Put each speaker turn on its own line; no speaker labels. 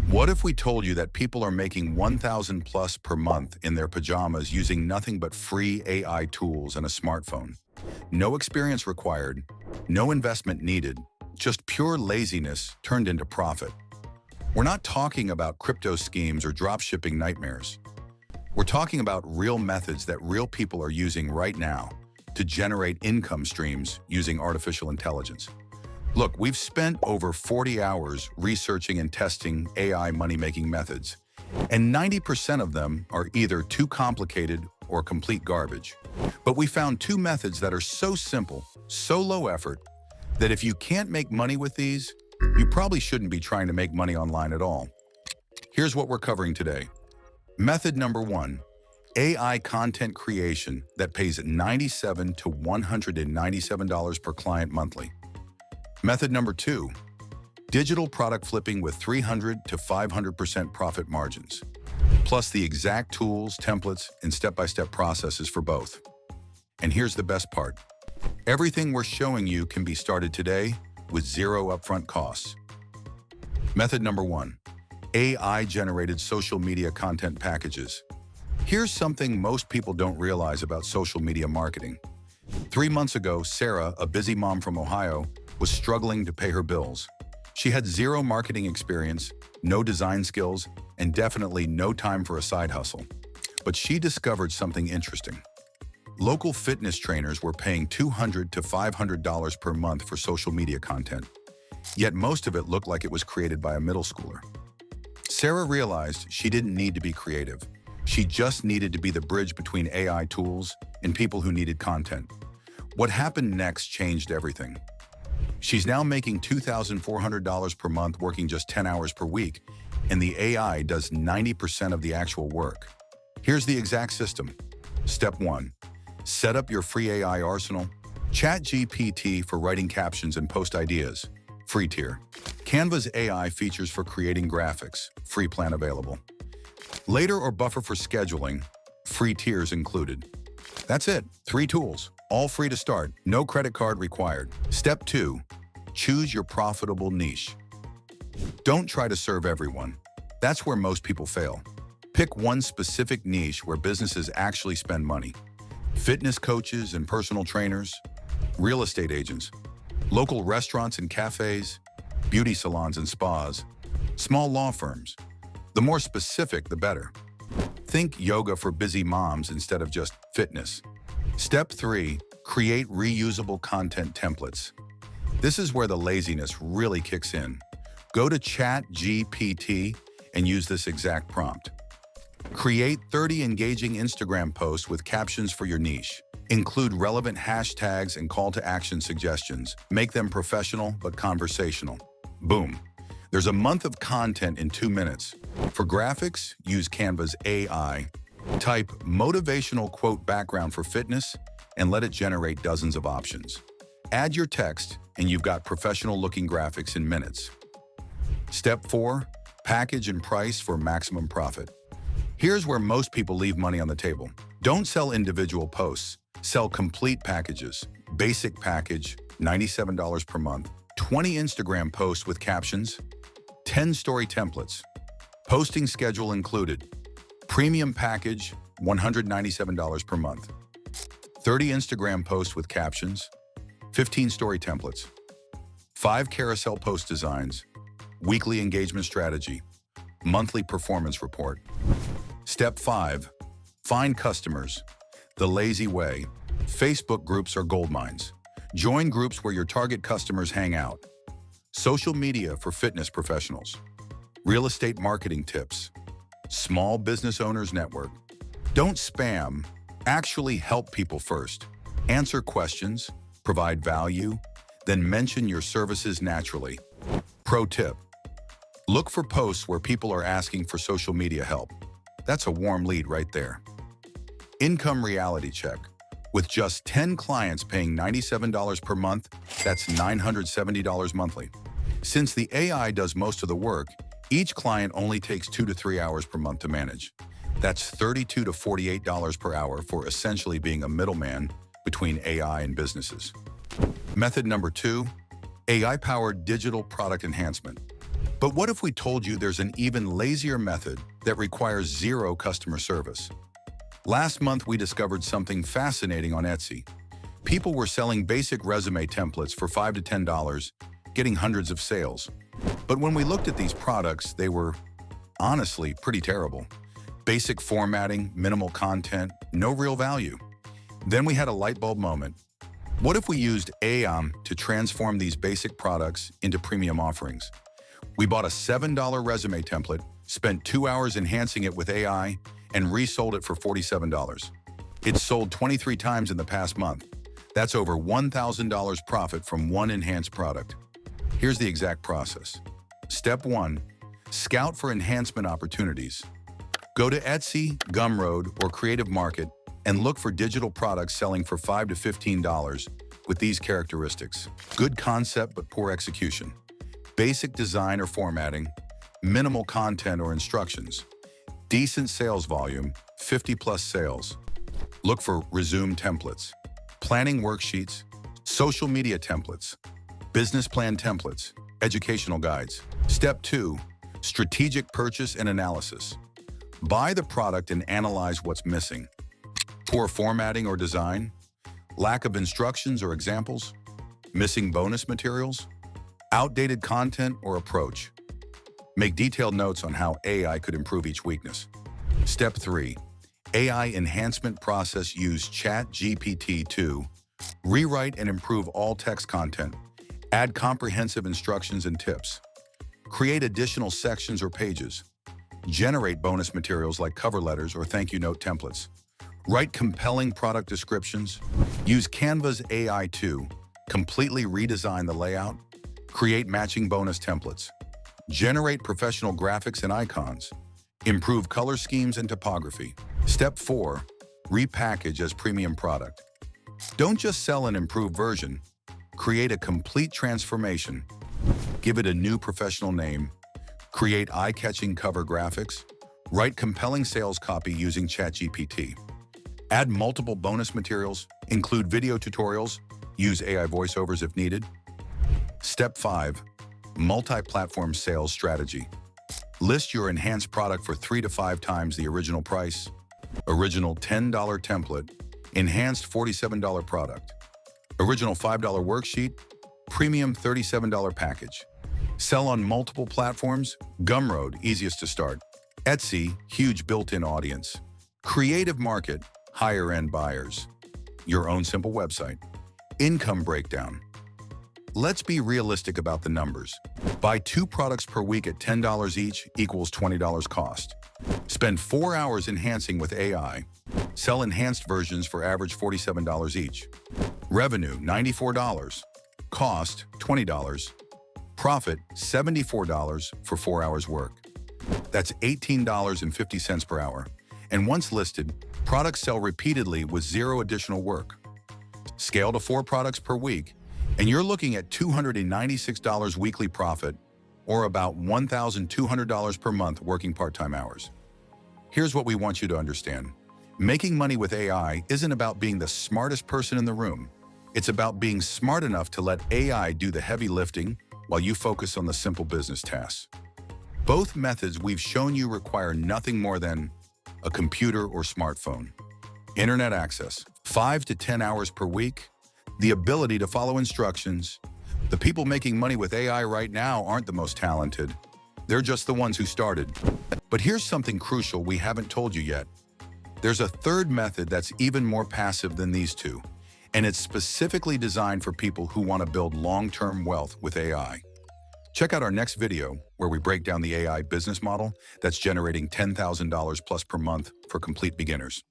What if we told you that people are making 1,000 plus per month in their pajamas using nothing but free AI tools and a smartphone? No experience required, no investment needed, just pure laziness turned into profit. We're not talking about crypto schemes or dropshipping nightmares. We're talking about real methods that real people are using right now to generate income streams using artificial intelligence. Look, we've spent over 40 hours researching and testing AI money-making methods, and 90% of them are either too complicated or complete garbage. But we found two methods that are so simple, so low effort, that if you can't make money with these, you probably shouldn't be trying to make money online at all. Here's what we're covering today. Method number one, AI content creation that pays $97 to $197 per client monthly. Method number two, digital product flipping with 300 to 500% profit margins, plus the exact tools, templates, and step-by-step processes for both. And here's the best part. Everything we're showing you can be started today with zero upfront costs. Method number one, AI-generated social media content packages. Here's something most people don't realize about social media marketing. 3 months ago, Sarah, a busy mom from Ohio, was struggling to pay her bills. She had zero marketing experience, no design skills, and definitely no time for a side hustle. But she discovered something interesting. Local fitness trainers were paying $200 to $500 per month for social media content, yet most of it looked like it was created by a middle schooler. Sarah realized she didn't need to be creative. She just needed to be the bridge between AI tools and people who needed content. What happened next changed everything. She's now making $2,400 per month working just 10 hours per week, and the AI does 90% of the actual work. Here's the exact system. Step one, set up your free AI arsenal. ChatGPT for writing captions and post ideas, free tier. Canva's AI features for creating graphics, free plan available. Later or Buffer for scheduling, free tiers included. That's it, 3 tools, all free to start, no credit card required. Step 2, choose your profitable niche. Don't try to serve everyone. That's where most people fail. Pick one specific niche where businesses actually spend money. Fitness coaches and personal trainers, real estate agents, local restaurants and cafes, beauty salons and spas, small law firms. The more specific, the better. Think yoga for busy moms instead of just fitness. Step 3, create reusable content templates. This is where the laziness really kicks in. Go to ChatGPT and use this exact prompt. Create 30 engaging Instagram posts with captions for your niche. Include relevant hashtags and call to action suggestions. Make them professional but conversational. Boom. There's a month of content in 2 minutes. For graphics, use Canva's AI. Type motivational quote background for fitness and let it generate dozens of options. Add your text and you've got professional-looking graphics in minutes. Step 4, package and price for maximum profit. Here's where most people leave money on the table. Don't sell individual posts. Sell complete packages. Basic package, $97 per month. 20 Instagram posts with captions. 10 story templates. Posting schedule included. Premium package, $197 per month. 30 Instagram posts with captions. 15 story templates. 5 carousel post designs. Weekly engagement strategy. Monthly performance report. Step 5, find customers. The lazy way. Facebook groups are gold mines. Join groups where your target customers hang out. Social media for fitness professionals. Real estate marketing tips. Small business owners network. Don't spam. Actually help people first. Answer questions, provide value, then mention your services naturally. Pro tip. Look for posts where people are asking for social media help. That's a warm lead right there. Income reality check. With just 10 clients paying $97 per month, that's $970 monthly. Since the AI does most of the work, each client only takes 2 to 3 hours per month to manage. That's $32 to $48 per hour for essentially being a middleman between AI and businesses. Method number 2, AI-powered digital product enhancement. But what if we told you there's an even lazier method that requires zero customer service? Last month, we discovered something fascinating on Etsy. People were selling basic resume templates for $5 to $10, getting hundreds of sales. But when we looked at these products, they were, honestly, pretty terrible. Basic formatting, minimal content, no real value. Then we had a light bulb moment. What if we used AI to transform these basic products into premium offerings? We bought a $7 resume template, spent 2 hours enhancing it with AI, and resold it for $47. It's sold 23 times in the past month. That's over $1,000 profit from one enhanced product. Here's the exact process. Step 1. Scout for enhancement opportunities. Go to Etsy, Gumroad, or Creative Market and look for digital products selling for $5 to $15 with these characteristics. Good concept but poor execution. Basic design or formatting, minimal content or instructions. Decent sales volume, 50+ sales. Look for resume templates, planning worksheets, social media templates, business plan templates, educational guides. Step 2, strategic purchase and analysis. Buy the product and analyze what's missing. Poor formatting or design, lack of instructions or examples, missing bonus materials, outdated content or approach. Make detailed notes on how AI could improve each weakness. Step 3, AI enhancement process. Use ChatGPT to rewrite and improve all text content, add comprehensive instructions and tips, create additional sections or pages, generate bonus materials like cover letters or thank you note templates, write compelling product descriptions, use Canva's AI to completely redesign the layout, create matching bonus templates, generate professional graphics and icons, improve color schemes and typography. Step 4, repackage as premium product. Don't just sell an improved version, create a complete transformation, give it a new professional name, create eye-catching cover graphics, write compelling sales copy using ChatGPT. Add multiple bonus materials, include video tutorials, use AI voiceovers if needed. Step 5, multi-platform sales strategy. List your enhanced product for 3 to 5 times the original price. Original $10 template, enhanced $47 product. Original $5 worksheet, premium $37 package. Sell on multiple platforms. Gumroad, easiest to start. Etsy, huge built-in audience. Creative Market, higher-end buyers. Your own simple website. Income breakdown. Let's be realistic about the numbers. Buy 2 products per week at $10 each equals $20 cost. Spend 4 hours enhancing with AI. Sell enhanced versions for average $47 each. Revenue, $94. Cost, $20. Profit, $74 for 4 hours work. That's $18.50 per hour. And once listed, products sell repeatedly with 0 additional work. Scale to 4 products per week, and you're looking at $296 weekly profit, or about $1,200 per month working part-time hours. Here's what we want you to understand. Making money with AI isn't about being the smartest person in the room. It's about being smart enough to let AI do the heavy lifting while you focus on the simple business tasks. Both methods we've shown you require nothing more than a computer or smartphone, internet access, 5 to 10 hours per week, the ability to follow instructions. The people making money with AI right now aren't the most talented. They're just the ones who started. But here's something crucial we haven't told you yet. There's a third method that's even more passive than these two, and it's specifically designed for people who want to build long-term wealth with AI. Check out our next video where we break down the AI business model that's generating $10,000 plus per month for complete beginners.